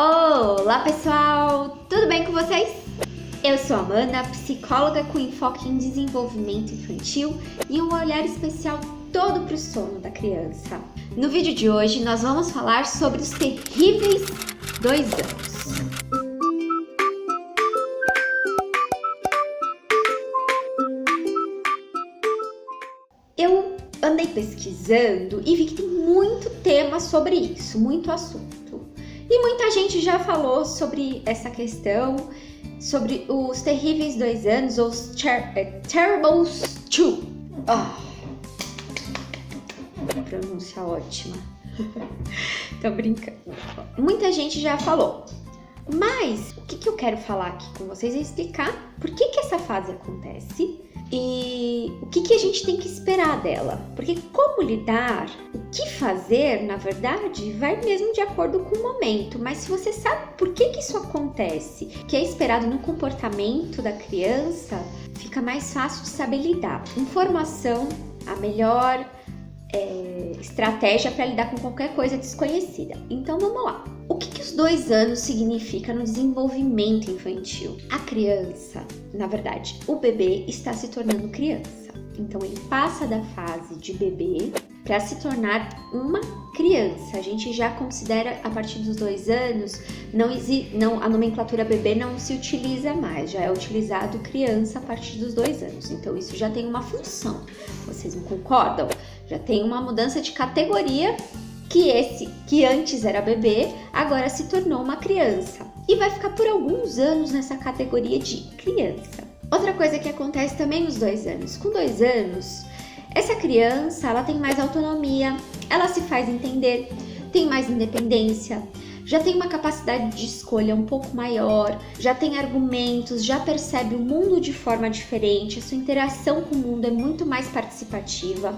Olá pessoal, tudo bem com vocês? Eu sou a Amanda, psicóloga com enfoque em desenvolvimento infantil e um olhar especial todo para o sono da criança. No vídeo de hoje nós vamos falar sobre os terríveis 2 anos. Eu andei pesquisando e vi que tem muito tema sobre isso, muito assunto. E muita gente já falou sobre essa questão, sobre os terríveis 2 anos, ou os Terribles 2. Pronúncia ótima. Tô brincando. Muita gente já falou. Mas o que eu quero falar aqui com vocês é explicar por que essa fase acontece e o que a gente tem que esperar dela. Porque como lidar, o que fazer, na verdade, vai mesmo de acordo com o momento. Mas se você sabe por que isso acontece, que é esperado no comportamento da criança, fica mais fácil de saber lidar. Informação, a melhor estratégia para lidar com qualquer coisa desconhecida. Então vamos lá. O que os 2 anos significa no desenvolvimento infantil? A criança, na verdade, o bebê está se tornando criança. Então ele passa da fase de bebê para se tornar uma criança. A gente já considera a partir dos 2 anos, a nomenclatura bebê não se utiliza mais, já é utilizado criança a partir dos 2 anos. Então isso já tem uma função. Vocês não concordam? Já tem uma mudança de categoria que antes era bebê, agora se tornou uma criança. E vai ficar por alguns anos nessa categoria de criança. Outra coisa que acontece também nos 2 anos. Com 2 anos, essa criança ela tem mais autonomia, ela se faz entender, tem mais independência, já tem uma capacidade de escolha um pouco maior, já tem argumentos, já percebe o mundo de forma diferente, a sua interação com o mundo é muito mais participativa.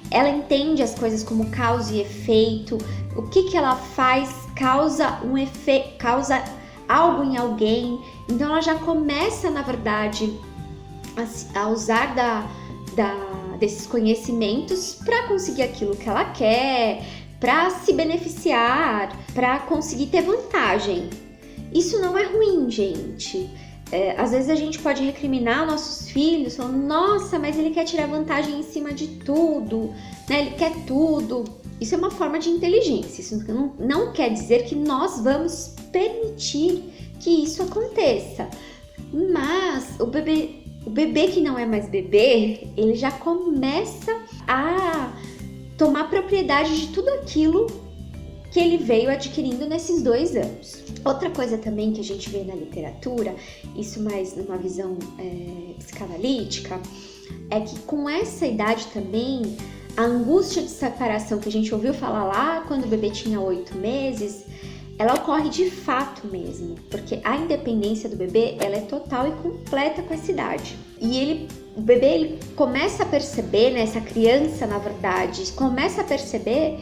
Ela entende as coisas como causa e efeito, o que ela faz causa um efeito, causa algo em alguém. Então ela já começa, na verdade, a usar desses conhecimentos para conseguir aquilo que ela quer, para se beneficiar, para conseguir ter vantagem. Isso não é ruim, gente. Às vezes a gente pode recriminar nossos filhos, falando, nossa, mas ele quer tirar vantagem em cima de tudo, né? Ele quer tudo. Isso é uma forma de inteligência, isso não quer dizer que nós vamos permitir que isso aconteça. Mas o bebê que não é mais bebê, ele já começa a tomar propriedade de tudo aquilo que ele veio adquirindo nesses 2 anos. Outra coisa também que a gente vê na literatura, isso mais numa visão psicanalítica, é que com essa idade também, a angústia de separação que a gente ouviu falar lá quando o bebê tinha 8 meses, ela ocorre de fato mesmo, porque a independência do bebê ela é total e completa com essa idade. E o bebê ele começa a perceber, né, essa criança na verdade, começa a perceber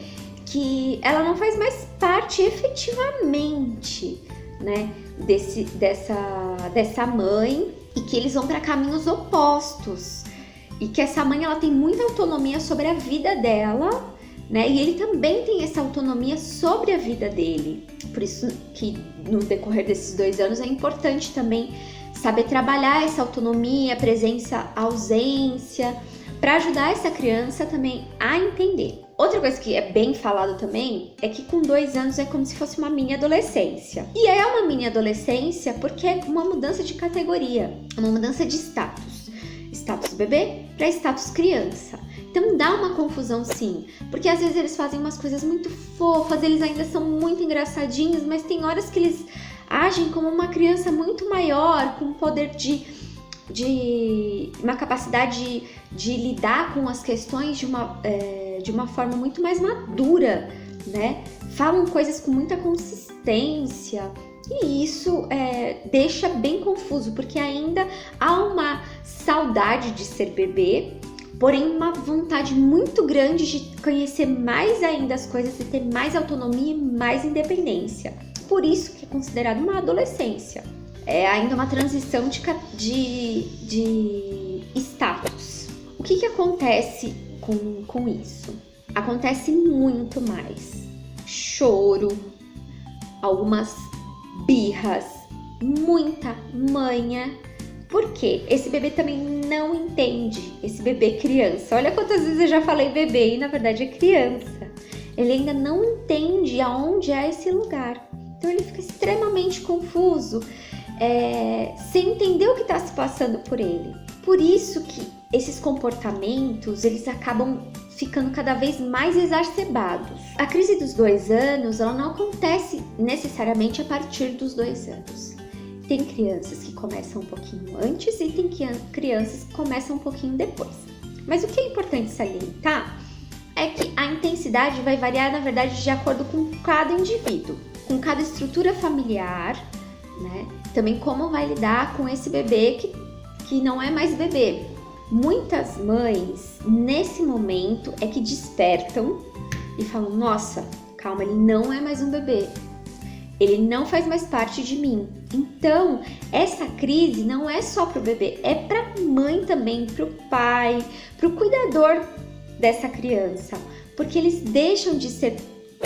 que ela não faz mais parte efetivamente, né, dessa mãe, e que eles vão para caminhos opostos, e que essa mãe ela tem muita autonomia sobre a vida dela, né, e ele também tem essa autonomia sobre a vida dele. Por isso que no decorrer desses 2 anos é importante também saber trabalhar essa autonomia, presença, ausência, para ajudar essa criança também a entender. Outra coisa que é bem falado também é que com 2 anos é como se fosse uma mini adolescência. E é uma mini adolescência porque é uma mudança de categoria, uma mudança de status. Status bebê para status criança. Então dá uma confusão sim, porque às vezes eles fazem umas coisas muito fofas, eles ainda são muito engraçadinhos, mas tem horas que eles agem como uma criança muito maior, com poder de uma capacidade de lidar com as questões de uma forma muito mais madura, né? Falam coisas com muita consistência e isso deixa bem confuso, porque ainda há uma saudade de ser bebê, porém uma vontade muito grande de conhecer mais ainda as coisas e ter mais autonomia e mais independência. Por isso que é considerado uma adolescência. É ainda uma transição de status. O que acontece com isso? Acontece muito mais choro, algumas birras, muita manha. Por quê? Esse bebê também não entende, esse bebê criança. Olha quantas vezes eu já falei bebê e na verdade é criança. Ele ainda não entende aonde é esse lugar. Então ele fica extremamente confuso, sem entender o que está se passando por ele. Por isso que esses comportamentos, eles acabam ficando cada vez mais exacerbados. A crise dos 2 anos, ela não acontece necessariamente a partir dos 2 anos. Tem crianças que começam um pouquinho antes e tem crianças que começam um pouquinho depois. Mas o que é importante salientar é que a intensidade vai variar, na verdade, de acordo com cada indivíduo, com cada estrutura familiar, né? Também como vai lidar com esse bebê que não é mais bebê. Muitas mães, nesse momento, é que despertam e falam, nossa, calma, ele não é mais um bebê. Ele não faz mais parte de mim. Então, essa crise não é só para o bebê, é para a mãe também, para o pai, para o cuidador dessa criança. Porque eles deixam de ser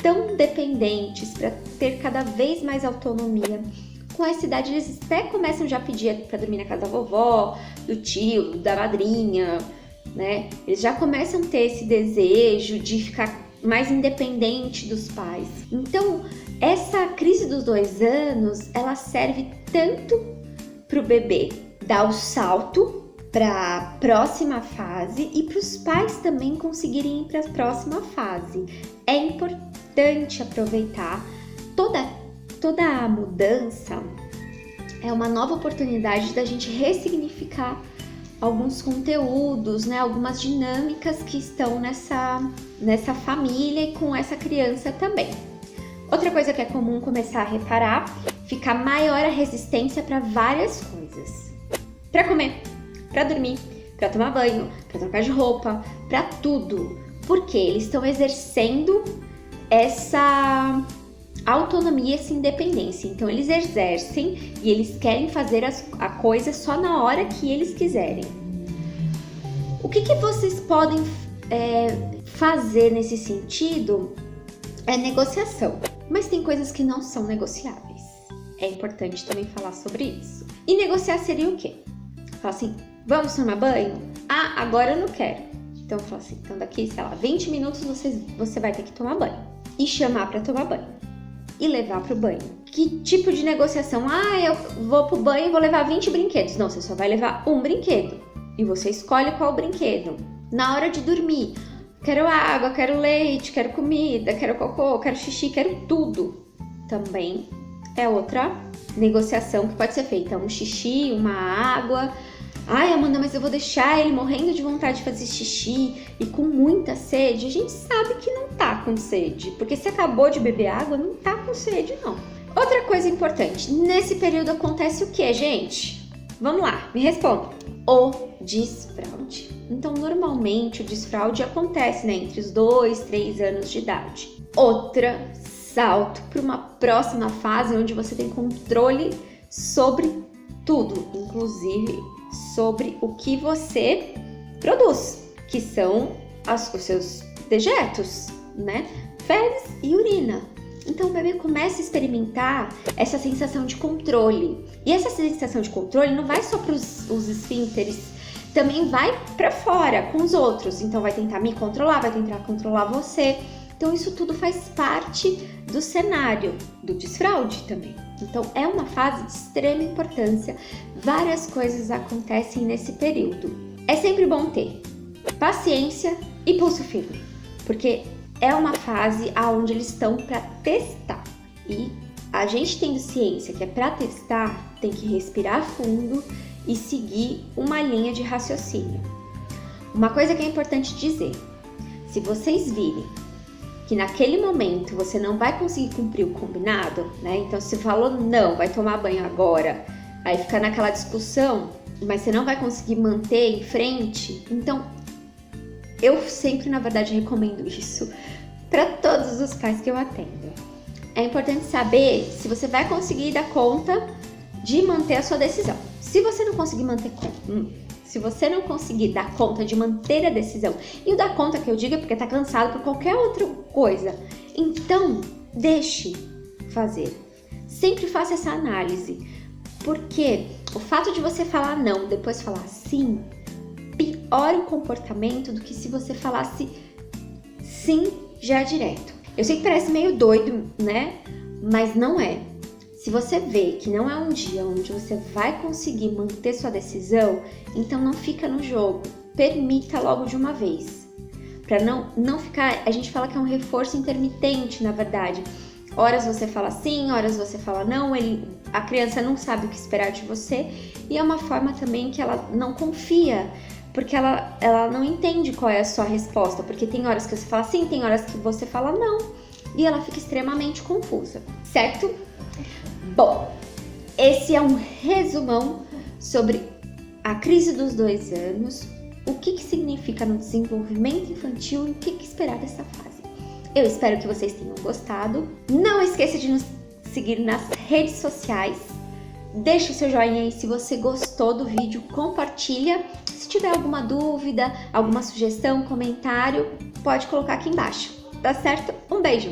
tão dependentes para ter cada vez mais autonomia. Com essa idade, eles até começam já a pedir para dormir na casa da vovó, do tio, da madrinha, né? Eles já começam a ter esse desejo de ficar mais independente dos pais. Então, essa crise dos 2 anos, ela serve tanto para o bebê dar o salto para a próxima fase e para os pais também conseguirem ir para a próxima fase. É importante aproveitar toda a mudança, é uma nova oportunidade da gente ressignificar alguns conteúdos, né, algumas dinâmicas que estão nessa família e com essa criança também. Outra coisa que é comum começar a reparar, ficar maior a resistência para várias coisas. Para comer, para dormir, para tomar banho, para trocar de roupa, para tudo. Porque eles estão exercendo essa autonomia, essa independência. Então eles exercem e eles querem fazer a coisa só na hora que eles quiserem. O que vocês podem fazer nesse sentido é negociação. Mas tem coisas que não são negociáveis. É importante também falar sobre isso. E negociar seria o quê? Falar assim, vamos tomar banho? Ah, agora eu não quero. Então eu falo assim, então daqui, sei lá, 20 minutos você vai ter que tomar banho. E chamar para tomar banho. E levar pro banho. Que tipo de negociação? Ah, eu vou pro banho e vou levar 20 brinquedos. Não, você só vai levar um brinquedo. E você escolhe qual brinquedo. Na hora de dormir, quero água, quero leite, quero comida, quero cocô, quero xixi, quero tudo. Também é outra negociação que pode ser feita. Um xixi, uma água. Ai, Amanda, mas eu vou deixar ele morrendo de vontade de fazer xixi e com muita sede. A gente sabe que não tá com sede, porque se acabou de beber água, não tá com sede, não. Outra coisa importante, nesse período acontece o que, gente? Vamos lá, me responda. O desfraude. Então, normalmente, o desfraude acontece, né, entre os 2 e 3 anos de idade. Outra, salto para uma próxima fase onde você tem controle sobre tudo, inclusive sobre o que você produz, que são os seus dejetos, né? Fezes e urina. Então o bebê começa a experimentar essa sensação de controle. E essa sensação de controle não vai só para os esfínteres, também vai para fora com os outros. Então vai tentar me controlar, vai tentar controlar você. Então isso tudo faz parte do cenário do desfraude também. Então é uma fase de extrema importância. Várias coisas acontecem nesse período. É sempre bom ter paciência e pulso firme, porque é uma fase onde eles estão para testar. E a gente tendo ciência que é para testar, tem que respirar fundo e seguir uma linha de raciocínio. Uma coisa que é importante dizer, se vocês virem que naquele momento você não vai conseguir cumprir o combinado, né? Então se falou não, vai tomar banho agora, aí fica naquela discussão, mas você não vai conseguir manter em frente, então eu sempre, na verdade, recomendo isso para todos os pais que eu atendo. É importante saber se você vai conseguir dar conta de manter a sua decisão. Se você não conseguir se você não conseguir dar conta de manter a decisão, e o dar conta que eu digo é porque tá cansado por qualquer outra coisa, então deixe fazer. sempre faça essa análise, porque o fato de você falar não, depois falar sim, piora o comportamento do que se você falasse sim já direto. Eu sei que parece meio doido, né? Mas não é. Se você vê que não é um dia onde você vai conseguir manter sua decisão, então não fica no jogo. Permita logo de uma vez. Para não ficar... A gente fala que é um reforço intermitente, na verdade. Horas você fala sim, horas você fala não. A criança não sabe o que esperar de você. E é uma forma também que ela não confia, porque ela não entende qual é a sua resposta. Porque tem horas que você fala sim, tem horas que você fala não. E ela fica extremamente confusa, certo? Bom, esse é um resumão sobre a crise dos 2 anos, o que significa no desenvolvimento infantil e o que esperar dessa fase. Eu espero que vocês tenham gostado. Não esqueça de nos seguir nas redes sociais. Deixa o seu joinha aí se você gostou do vídeo, compartilha. Se tiver alguma dúvida, alguma sugestão, comentário, pode colocar aqui embaixo. Tá certo? Um beijo!